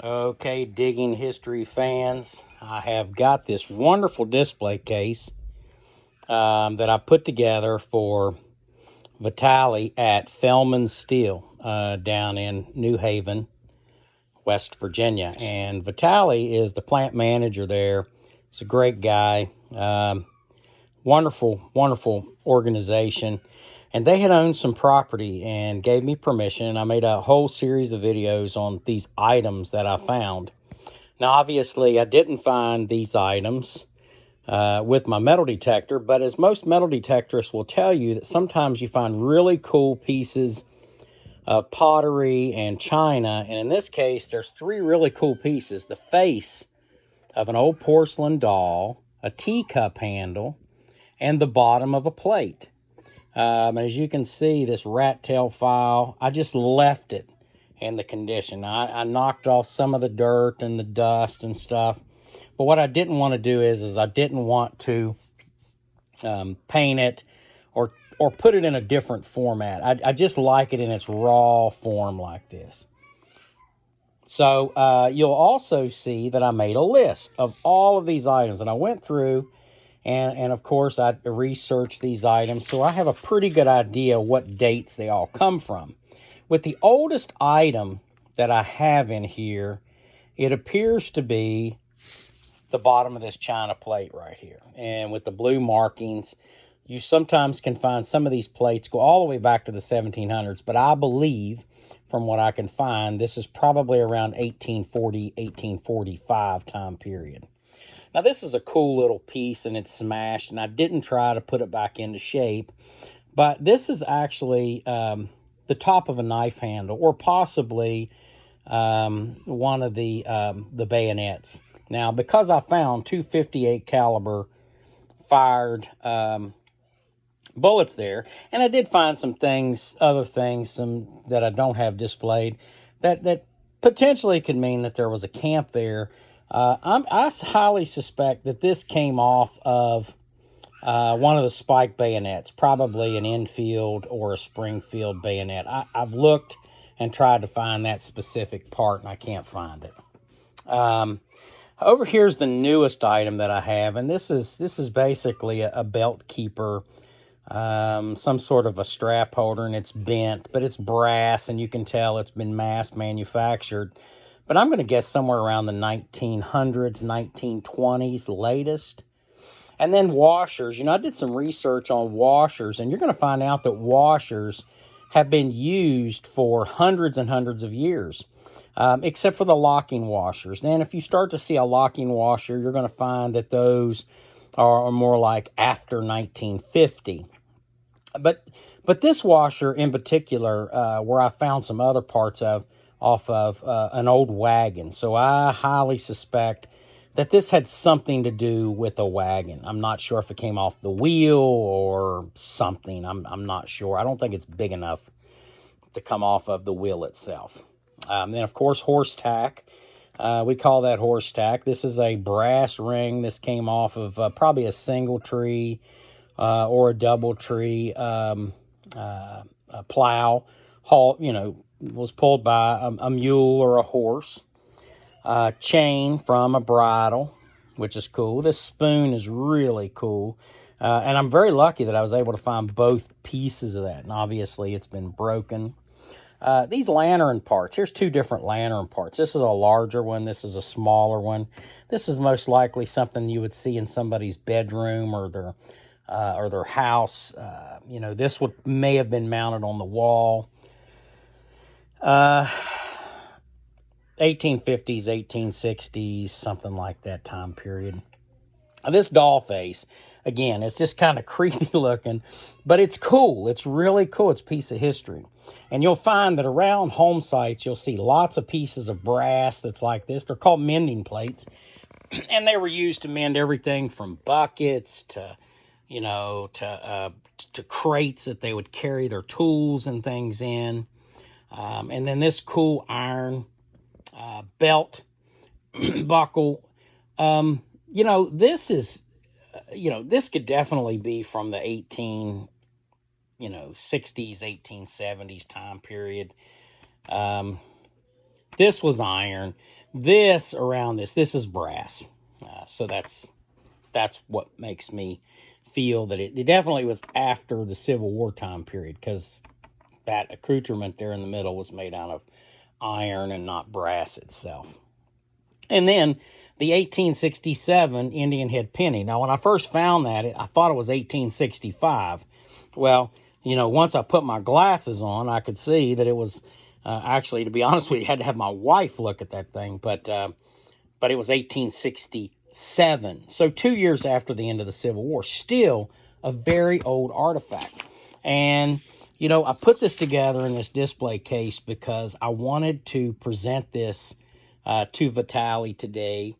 Okay, digging history fans, I have got this wonderful display case that I put together for Vitali at Felman Steel down in New Haven, West Virginia. And Vitali is the plant manager there. He's a great guy. Wonderful, wonderful organization. And they had owned some property and gave me permission. And I made a whole series of videos on these items that I found. Now, obviously, I didn't find these items with my metal detector, but as most metal detectorists will tell you, that sometimes you find really cool pieces of pottery and china. And in this case, there's three really cool pieces: the face of an old porcelain doll, a teacup handle, and the bottom of a plate. As you can see, this rat tail file, I just left it in the condition. I knocked off some of the dirt and the dust and stuff. But what I didn't want to do is I didn't want to paint it or put it in a different format. I just like it in its raw form like this. So you'll also see that I made a list of all of these items. And I went through and of course, I researched these items. So I have a pretty good idea what dates they all come from. With the oldest item that I have in here, it appears to be the bottom of this china plate right here. And with the blue markings, you sometimes can find some of these plates go all the way back to the 1700s. But I believe, from what I can find, this is probably around 1840, 1845 time period. Now, this is a cool little piece, and it's smashed, and I didn't try to put it back into shape. But this is actually the top of a knife handle, or possibly one of the bayonets. Now, because I found two .58 caliber fired bullets there, and I did find some things, other things, some that I don't have displayed, that potentially could mean that there was a camp there. I highly suspect that this came off of one of the spike bayonets, probably an Enfield or a Springfield bayonet. I've looked and tried to find that specific part, and I can't find it. Over here's the newest item that I have, and this is basically a belt keeper, some sort of a strap holder, and it's bent, but it's brass, and you can tell it's been mass manufactured. But I'm going to guess somewhere around the 1900s, 1920s latest. And then washers. I did some research on washers, and you're going to find out that washers have been used for hundreds and hundreds of years, except for the locking washers. Then if you start to see a locking washer, you're going to find that those are more like after 1950. But this washer in particular, where I found some other parts off of an old wagon. So I highly suspect that this had something to do with a wagon. I'm not sure if it came off the wheel or something. I'm not sure. I don't think it's big enough to come off of the wheel itself. Then, of course, horse tack. We call that horse tack. This is a brass ring. This came off of probably a single tree or a double tree a plow. Was pulled by a mule or a horse. Chain from a bridle, which is cool. This spoon is really cool. And I'm very lucky that I was able to find both pieces of that. And obviously it's been broken. These lantern parts, here's two different lantern parts. This is a larger one. This is a smaller one. This is most likely something you would see in somebody's bedroom or their house. This may have been mounted on the wall. 1850s, 1860s, something like that time period. This doll face, again, it's just kind of creepy looking, but it's cool. It's really cool. It's a piece of history. And you'll find that around home sites, you'll see lots of pieces of brass that's like this. They're called mending plates, and they were used to mend everything from buckets to crates that they would carry their tools and things in. And then this cool iron belt buckle. This is, this could definitely be from the 60s, 1870s time period. This was iron. This around this is brass. So that's what makes me feel that it definitely was after the Civil War time period, because that accoutrement there in the middle was made out of iron and not brass itself. And then the 1867 Indian head penny. Now, when I first found that, I thought it was 1865. Well, once I put my glasses on, I could see that it was actually, to be honest with you, I had to have my wife look at that thing, but it was 1867. So 2 years after the end of the Civil War. Still a very old artifact. And I put this together in this display case because I wanted to present this to Vitale today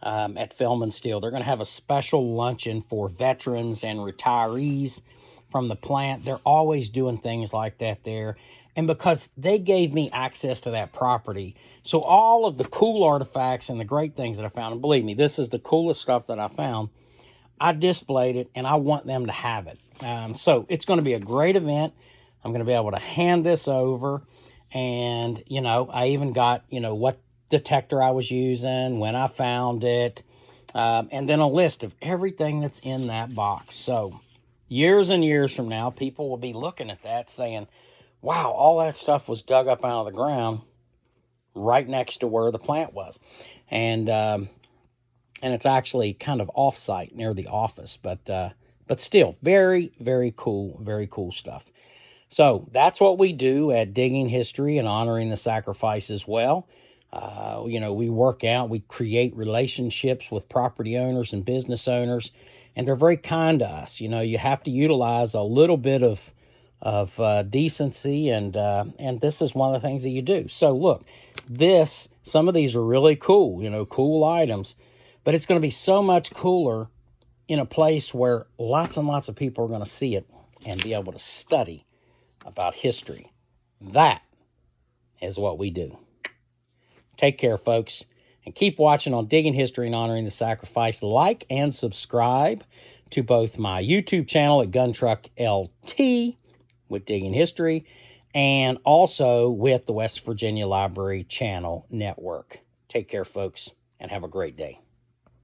at Felman Steel. They're going to have a special luncheon for veterans and retirees from the plant. They're always doing things like that there. And because they gave me access to that property, so all of the cool artifacts and the great things that I found, and believe me, this is the coolest stuff that I found, I displayed it, and I want them to have it. So it's going to be a great event. I'm going to be able to hand this over, and, I even got, what detector I was using, when I found it, and then a list of everything that's in that box. So years and years from now, people will be looking at that saying, wow, all that stuff was dug up out of the ground right next to where the plant was. And it's actually kind of off-site near the office, but still very, very cool stuff. So that's what we do at Digging History and Honoring the Sacrifice as well. We work out, we create relationships with property owners and business owners, and they're very kind to us. You have to utilize a little bit of decency, and this is one of the things that you do. So look, some of these are really cool, cool items, but it's going to be so much cooler in a place where lots and lots of people are going to see it and be able to study about history. That is what we do. Take care, folks, and keep watching on Digging History and Honoring the Sacrifice. Like and subscribe to both my YouTube channel at Gun Truck LT with Digging History, and also with the West Virginia Library Channel Network. Take care, folks, and have a great day.